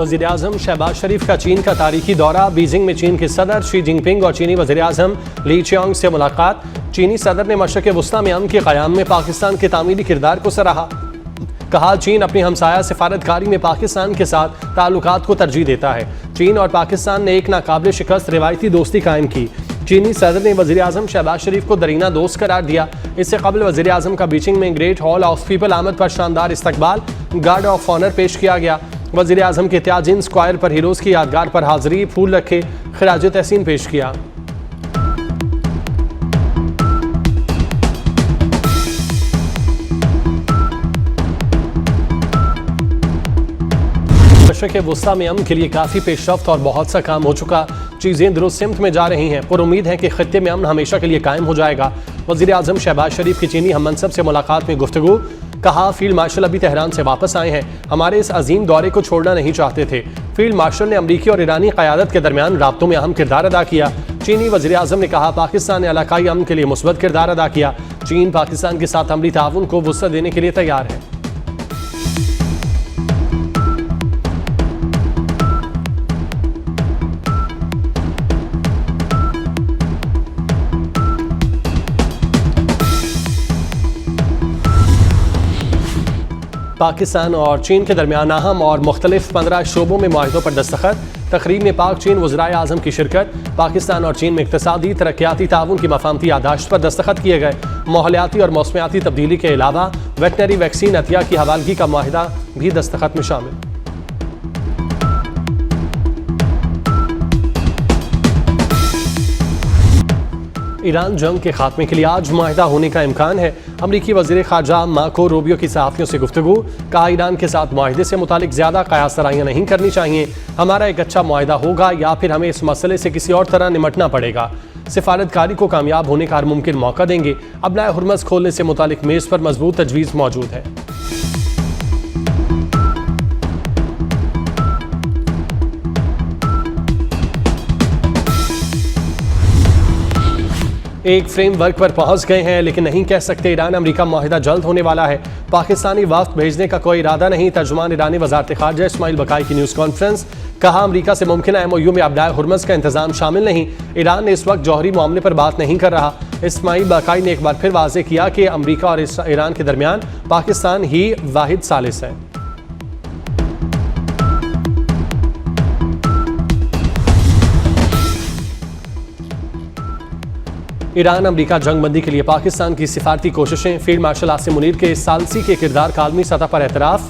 वज़ीर-ए-आज़म शहबाज शरीफ का चीन का तारीखी दौरा। बीजिंग में चीन के सदर शी जिनपिंग और चीनी वज़ीर-ए-आज़म ली चियांग से मुलाकात। चीनी सदर ने मशरक़ वुस्ता में अमन के क़याम में पाकिस्तान के तामीरी किरदार को सराहा। कहा चीन अपनी हमसाया सिफारतकारी में पाकिस्तान के साथ ताल्लुकात को तरजीह देता है। चीन और पाकिस्तान ने एक नाकाबिल शिकस्त रिवायती दोस्ती कायम की। चीनी सदर ने वज़ीर-ए-आज़म शहबाज शरीफ को दरीना दोस्त करार दिया। इससे कबल वज़ीर-ए-आज़म का बीजिंग में ग्रेट हॉल ऑफ पीपल आमद पर शानदार इस्तकबाल, गार्ड ऑफ ऑनर पेश किया गया। वज़ीर-ए-आज़म के त्याजिन स्क्वायर पर हीरोज़ की यादगार पर हाज़िरी, फूल रखे, खिराज तहसीन पेश किया। मशरक़ वुस्ता में अमन के लिए काफ़ी पेशरफ्त और बहुत सा काम हो चुका। चीज़ें दुरुस्त सिमत में जा रही हैं। पर उम्मीद है कि खित्ते में अमन हमेशा के लिए कायम हो जाएगा। वज़ीर-ए-आज़म शहबाज शरीफ की चीनी हम मनसब से मुलाकात में गुफ्तगू। कहा फील्ड मार्शल अभी तेहरान से वापस आए हैं, हमारे इस अजीम दौरे को छोड़ना नहीं चाहते थे। फील्ड मार्शल ने अमरीकी और ईरानी क़यादत के दरमियान राब्तों में अहम किरदार अदा किया। चीनी वज़ीर-ए-आज़म ने कहा पाकिस्तान ने इलाकाई अमन के लिए मुस्बत किरदार अदा किया। चीन पाकिस्तान के साथ अमली ताउन को वुसअत देने के लिए तैयार है। पाकिस्तान और चीन के दरमियान अहम और मुख्तलिफ 15 शोबों में मुआहिदों पर दस्तखत। तकरीब में पाक चीन वज़राए आज़म की शिरकत। पाकिस्तान और चीन में इक़्तिसादी तरक्याती ताउन की मफाहमती यादाश्त पर दस्तखत किए गए। माहौलियाती और मौसमियाती तब्दीली के अलावा वेटनरी वैक्सीन अतिया की हवालगी का मुआहिदा भी दस्तखत में शामिल। ईरान जंग के खात्मे के लिए आज मुआहिदा होने का इम्कान है। अमरीकी वज़ीर ख़ारजा मार्को रूबियो की सहाफ़ियों से गुफ्तगू। कहा ईरान के साथ मुआहिदे से मुतालिक ज़्यादा क़यासराइयाँ नहीं करनी चाहिए। हमारा एक अच्छा मुआहिदा होगा या फिर हमें इस मसले से किसी और तरह निमटना पड़ेगा। सिफारतकारी को कामयाब होने का हर मुमकिन मौका देंगे। अबनाए हुर्मज़ खोलने से मुतालिक मेज़ पर मजबूत तजवीज़ मौजूद है। एक फ्रेमवर्क पर पहुंच गए हैं, लेकिन नहीं कह सकते ईरान अमेरिका मुआहिदा जल्द होने वाला है। पाकिस्तानी वफ्द भेजने का कोई इरादा नहीं। तर्जुमान ईरानी वज़ारत ख़ारजा इस्माइल बकाई की न्यूज़ कॉन्फ्रेंस। कहा अमेरिका से मुमकिन MOU में अबनाए हुर्मज़ का इंतजाम शामिल नहीं। ईरान ने इस वक्त जौहरी मामले पर बात नहीं कर रहा। इस्माइल बकाई ने एक बार फिर वाज़ेह किया कि अमेरिका और ईरान के दरमियान पाकिस्तान ही वाहिद सालिस है। ईरान अमरीका जंगबंदी के लिए पाकिस्तान की सिफारती कोशिशें। फील्ड मार्शल आसिम मुनीर के सालसी के किरदार का आलमी सतह पर एतराफ़।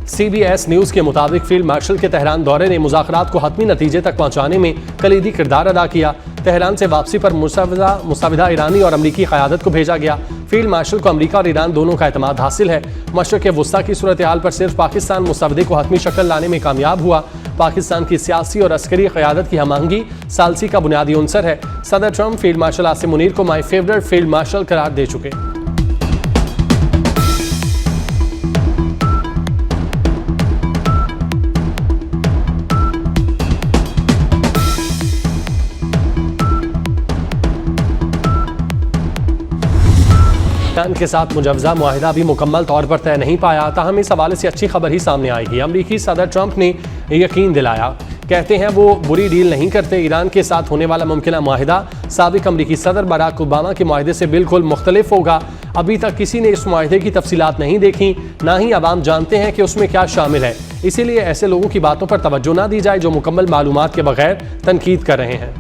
CBS न्यूज़ के मुताबिक फील्ड मार्शल के तेहरान दौरे ने मुज़ाकरात को हतमी नतीजे तक पहुँचाने में कलीदी किरदार अदा किया। तेहरान से वापसी पर मुसाविदा ईरानी और अमरीकी क़यादत को भेजा गया। फील्ड मार्शल को अमरीका और ईरान दोनों का एतमाद हासिल है। मशरक़ वुस्ता की सूरत हाल पर सिर्फ पाकिस्तान मुसावदे को हतमी शक्ल लाने में कामयाब हुआ। पाकिस्तान की सियासी और अस्करी क़यादत की हमआहंगी सालसी का बुनियादी उनसर है। सदर Trump field marshal Asim Munir को माई फेवरेट फील्ड मार्शल करार दे चुके। ईरान के साथ मुजवजा मुआहिदा भी मुकम्मल तौर पर तय नहीं पाया। ताहम इस हवाले से अच्छी खबर ही सामने आएगी। अमरीकी सदर ट्रंप ने यकीन दिलाया। कहते हैं वो बुरी डील नहीं करते। ईरान के साथ होने वाला मुमकिन मुआहिदा साबिक अमरीकी सदर बराक ओबामा के मुआहिदे से बिल्कुल मुख्तलिफ होगा। अभी तक किसी ने इस मुआहिदे की तफसीलात नहीं देखी, ना ही अवाम जानते हैं कि उसमें क्या शामिल है। इसीलिए ऐसे लोगों की बातों पर तवज्जो ना दी जाए जो मुकम्मल मालूमात के बगैर तनकीद कर रहे हैं।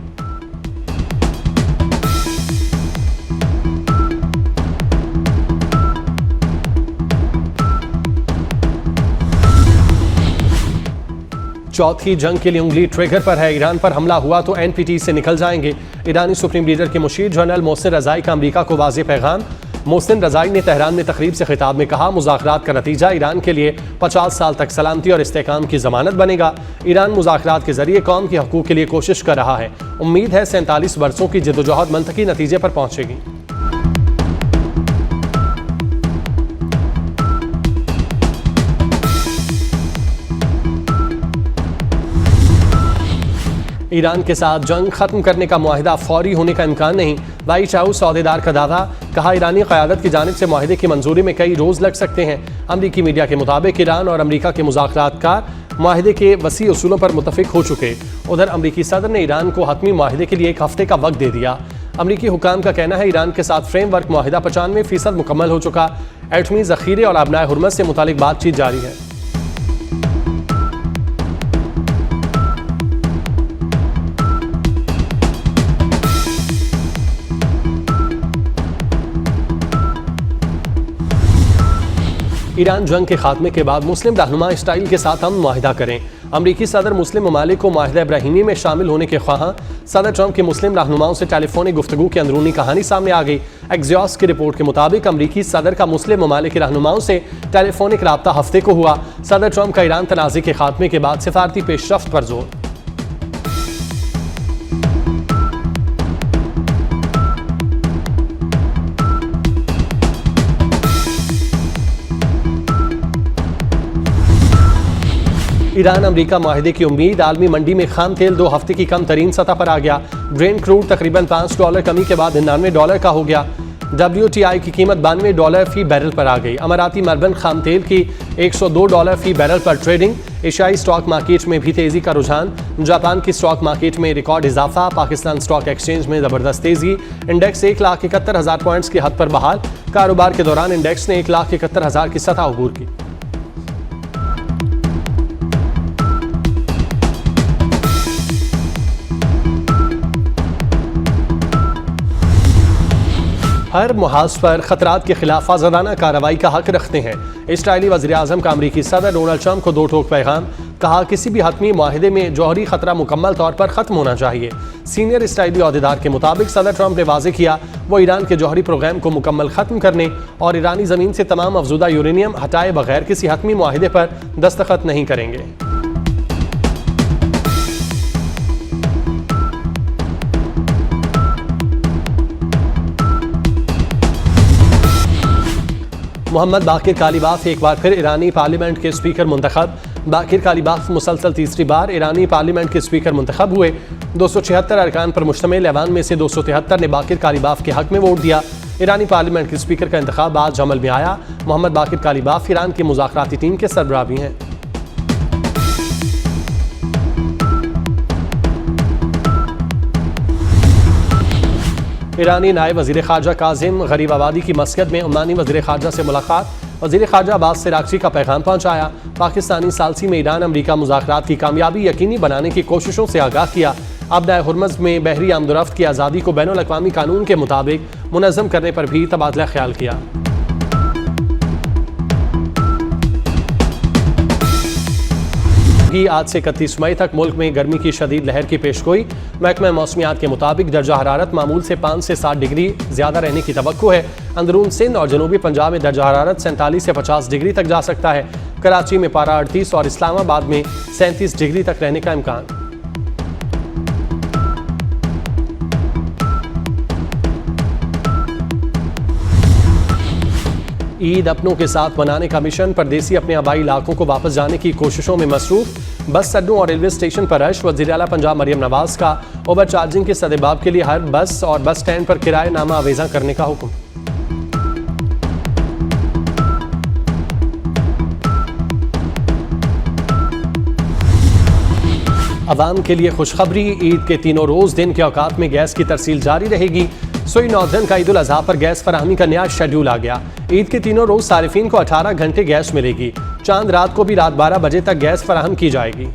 चौथी जंग के लिए उंगली ट्रिगर पर है। ईरान पर हमला हुआ तो NPT से निकल जाएंगे। ईरानी सुप्रीम लीडर के मुशीर जनरल मोहसिन रज़ाई का अमेरिका को वाज़ेह पैगाम। मोहसिन रज़ाई ने तेहरान में तकरीब से खिताब में कहा मुज़ाकरात का नतीजा ईरान के लिए 50 साल तक सलामती और इस्तेहकाम की ज़मानत बनेगा। ईरान मुज़ाकरात के जरिए कौम के हकूक़ के लिए कोशिश कर रहा है। उम्मीद है 47 बरसों की जद्दोजहद मंतकी नतीजे पर पहुँचेगी। ईरान के साथ जंग खत्म करने का मुआहिदा फौरी होने का इम्कान नहीं। वाइट हाउस सौदेदार का दावा। कहा ईरानी क़यादत की जानिब से मुआहिदे की मंजूरी में कई रोज़ लग सकते हैं। अमरीकी मीडिया के मुताबिक ईरान और अमरीका के मुज़ाकरातकार माहिदे के वसी उसूलों पर मुतफिक हो चुके। उधर अमरीकी सदर ने ईरान को हतमी माहिदे के लिए 1 हफ्ते का वक्त दे दिया। अमरीकी हुकाम का कहना है ईरान के साथ फ्रेमवर्क माहिदा 95% मुकम्मल हो चुका। एटमी जखीरे और अबनाए हुर्मत से मुतालिक बातचीत जारी है। ईरान जंग के खात्मे के बाद मुस्लिम रहनुमा इसराइल के साथ हम माहिदा करें। अमरीकी सदर मुस्लिम ममालिक को माहिदा इब्राहिमी में शामिल होने के ख्वाहां। सदर ट्रंप के मुस्लिम रहनुमाओं से टेलीफोनिक गुफ्तगू की अंदरूनी कहानी सामने आ गई। एक्सियोस की रिपोर्ट के मुताबिक अमरीकी सदर का मुस्लिम ममालिक के रहनुमाओं से टेलीफोनिक राब्ता हफ्ते को हुआ। सदर ट्रंप का ईरान तनाज़े के खात्मे के बाद सिफारती पेशरफ्त पर जोर। ईरान अमरीका माहिदे की उम्मीद। आलमी मंडी में खाम तेल 2 हफ्ते की कम तरीन सतह पर आ गया। ब्रेंट क्रूड तकरीबन $5 कमी के बाद $99 का हो गया। WTI की कीमत $92 फी बैरल पर आ गई। अमाराती मरबन खाम तेल की $102 फी बैरल पर ट्रेडिंग। एशियाई स्टॉक मार्केट में भी तेजी का रुझान। जापान की स्टॉक मार्केट में रिकॉर्ड इजाफा। पाकिस्तान स्टॉक एक्सचेंज में जबरदस्त तेजी। इंडेक्स 1,71,000 पॉइंट्स की हद पर बहाल। कारोबार के दौरान इंडेक्स ने 1,71,000 की सतह अबूर की। हर मुहाज पर खतरात के खिलाफ आज़ादाना कार्रवाई का हक रखते हैं। इस्राइली वज़ीर आज़म का अमरीकी सदर डोनाल्ड ट्रंप को 2 टोक पैगाम। कहा किसी भी हतमी माहिदे में जौहरी खतरा मुकम्मल तौर पर ख़त्म होना चाहिए। सीनियर इस्राइली अहदेदार के मुताबिक सदर ट्रंप ने वाज़ेह किया वो ईरान के जौहरी प्रोग्राम को मुकम्मल ख़त्म करने और ईरानी ज़मीन से तमाम अफजुदा यूरेनियम हटाए बगैर किसी हतमी माहिदे पर दस्तखत नहीं करेंगे। मोहम्मद बाकिर कालीबाफ एक बार फिर ईरानी पार्लियामेंट के स्पीकर मुंतखब। बाकिर कालीबाफ मुसलसल तीसरी बार ईरानी पार्लियामेंट के स्पीकर मुंतखब हुए। 276 अरकान पर मुश्तमिल ऐवान में से 273 ने बाकिर कालीबाफ के हक में वोट दिया। ईरानी पार्लियामेंट के स्पीकर का इंतखाब आज अमल में आया। मोहम्मद बाकिर कालीबाफ ईरान की मुज़ाकराती टीम के सरबराह भी हैं। ईरानी नायब वज़ीर ख़ारजा काज़िम गरीबाबादी की मस्कत में ओमानी वज़ीर ख़ारजा से मुलाकात। वज़ीर ख़ारजा अब्बास सिरागची का पैगाम पहुँचाया। पाकिस्तानी सालसी में ईरान अमरीका मुज़ाकरात की कामयाबी यकीनी बनाने की कोशिशों से आगाह किया। अबनाए हुर्मज़ में बहरी आमदोरफ्त की आज़ादी को बैनुल अक़वामी कानून के मुताबिक मुनज़्ज़म करने पर भी तबादला ख्याल किया। आज से 31 मई तक मुल्क में गर्मी की शदीद लहर की पेशगोई। महकमा मौसमियात के मुताबिक दर्जा हरारत मामूल से 5 से 7 डिग्री ज़्यादा रहने की तवक्को है। अंदरून सिंध और जनूबी पंजाब में दर्जा हरारत 47 से 50 डिग्री तक जा सकता है। कराची में पारा 38 और इस्लामाबाद में 37 डिग्री तक रहने का इम्कान। ईद अपनों के साथ मनाने का मिशन। परदेसी अपने आबाई इलाकों को वापस जाने की कोशिशों में मसरूफ। बस अड्डों और रेलवे स्टेशन पर रश। वज़ीर आला पंजाब मरियम नवाज का ओवर चार्जिंग के सदेबाब के लिए हर बस और बस स्टैंड पर किराए नामा अवेजा करने का हुक्म। अवाम के लिए खुशखबरी। ईद के तीनों रोज दिन के औकात में गैस की तरसील जारी रहेगी। सोई नॉर्दर्न का ईद उल अज़हा पर गैस फराहमी का नया शेड्यूल आ गया। ईद के तीनों रोज सारिफीन को 18 घंटे गैस मिलेगी। चांद रात को भी रात 12 बजे तक गैस फराहम की जाएगी।